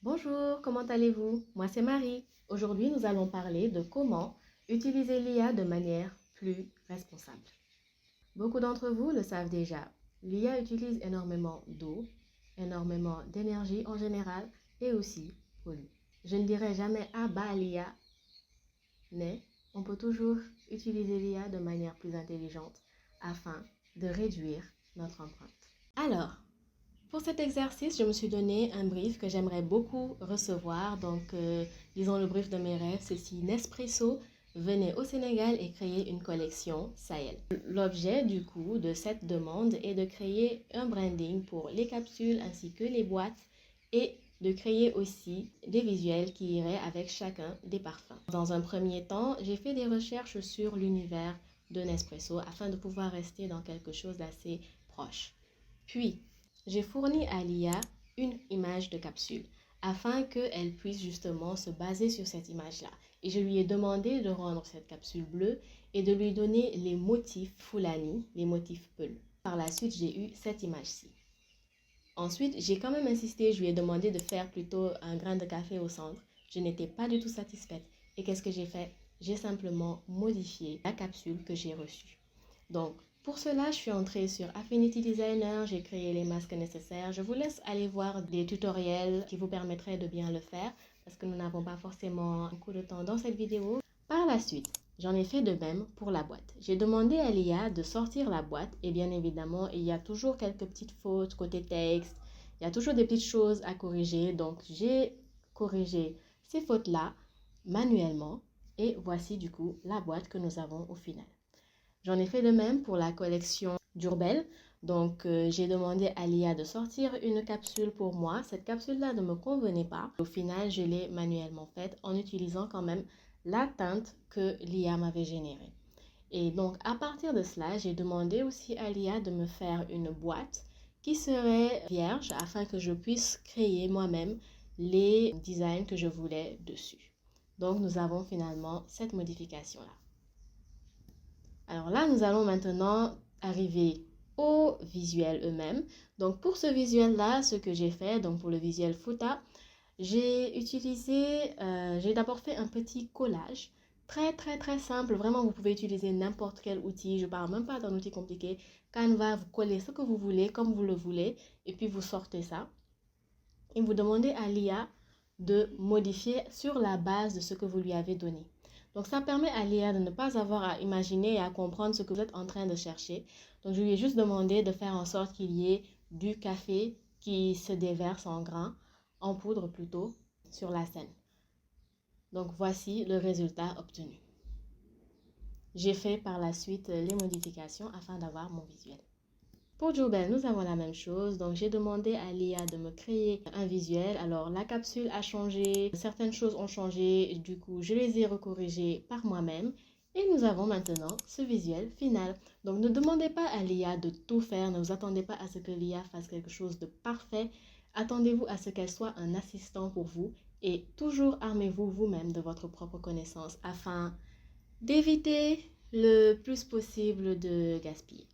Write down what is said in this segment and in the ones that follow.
Bonjour, comment allez-vous? Moi c'est Marie. Aujourd'hui nous allons parler de comment utiliser l'IA de manière plus responsable. Beaucoup d'entre vous le savent déjà, l'IA utilise énormément d'eau, énormément d'énergie en général et aussi pollue. Je ne dirai jamais à bas l'IA, mais on peut toujours utiliser l'IA de manière plus intelligente afin de réduire notre empreinte. Alors, pour cet exercice, je me suis donné un brief que j'aimerais beaucoup recevoir. Donc, disons le brief de mes rêves, c'est si Nespresso venait au Sénégal et créait une collection Sahel. L'objet du coup de cette demande est de créer un branding pour les capsules ainsi que les boîtes et de créer aussi des visuels qui iraient avec chacun des parfums. Dans un premier temps, j'ai fait des recherches sur l'univers de Nespresso afin de pouvoir rester dans quelque chose d'assez proche. Puis, j'ai fourni à l'IA une image de capsule afin qu'elle puisse justement se baser sur cette image-là. Et je lui ai demandé de rendre cette capsule bleue et de lui donner les motifs Fulani, les motifs Peul. Par la suite, j'ai eu cette image-ci. Ensuite, j'ai quand même insisté, je lui ai demandé de faire plutôt un grain de café au centre. Je n'étais pas du tout satisfaite. Et qu'est-ce que j'ai fait? J'ai simplement modifié la capsule que j'ai reçue. Donc, pour cela, je suis entrée sur Affinity Designer, j'ai créé les masques nécessaires. Je vous laisse aller voir des tutoriels qui vous permettraient de bien le faire parce que nous n'avons pas forcément beaucoup de temps dans cette vidéo. Par la suite, j'en ai fait de même pour la boîte. J'ai demandé à l'IA de sortir la boîte et bien évidemment, il y a toujours quelques petites fautes côté texte. Il y a toujours des petites choses à corriger. Donc, j'ai corrigé ces fautes-là manuellement et voici du coup la boîte que nous avons au final. J'en ai fait de même pour la collection d'Urbel. Donc, j'ai demandé à l'IA de sortir une capsule pour moi. Cette capsule-là ne me convenait pas. Au final, je l'ai manuellement faite en utilisant quand même la teinte que l'IA m'avait générée. Et donc, à partir de cela, j'ai demandé aussi à l'IA de me faire une boîte qui serait vierge afin que je puisse créer moi-même les designs que je voulais dessus. Donc, nous avons finalement cette modification-là. Alors là, nous allons maintenant arriver aux visuels eux-mêmes. Donc pour ce visuel-là, ce que j'ai fait, donc pour le visuel Futa, j'ai d'abord fait un petit collage. Très simple. Vraiment, vous pouvez utiliser n'importe quel outil. Je ne parle même pas d'un outil compliqué. Canva, vous collez ce que vous voulez, comme vous le voulez. Et puis vous sortez ça. Et vous demandez à l'IA de modifier sur la base de ce que vous lui avez donné. Donc ça permet à l'IA de ne pas avoir à imaginer et à comprendre ce que vous êtes en train de chercher. Donc je lui ai juste demandé de faire en sorte qu'il y ait du café qui se déverse en grains, en poudre plutôt, sur la scène. Donc voici le résultat obtenu. J'ai fait par la suite les modifications afin d'avoir mon visuel. Pour Jurbel, nous avons la même chose. Donc, j'ai demandé à l'IA de me créer un visuel. Alors, la capsule a changé, certaines choses ont changé. Du coup, je les ai recorrigées par moi-même. Et nous avons maintenant ce visuel final. Donc, ne demandez pas à l'IA de tout faire. Ne vous attendez pas à ce que l'IA fasse quelque chose de parfait. Attendez-vous à ce qu'elle soit un assistant pour vous. Et toujours armez-vous vous-même de votre propre connaissance afin d'éviter le plus possible de gaspiller.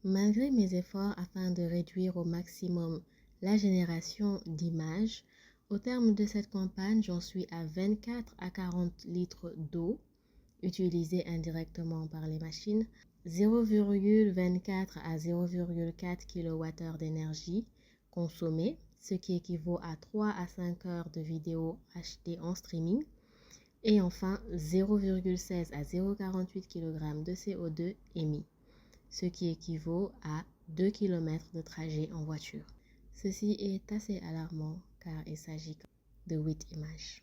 Malgré mes efforts afin de réduire au maximum la génération d'images, au terme de cette campagne, j'en suis à 24 à 40 litres d'eau utilisée indirectement par les machines, 0,24 à 0,4 kWh d'énergie consommée, ce qui équivaut à 3 à 5 heures de vidéos achetées en streaming, et enfin 0,16 à 0,48 kg de CO2 émis, ce qui équivaut à 2 km de trajet en voiture. Ceci est assez alarmant car il s'agit de 8 images.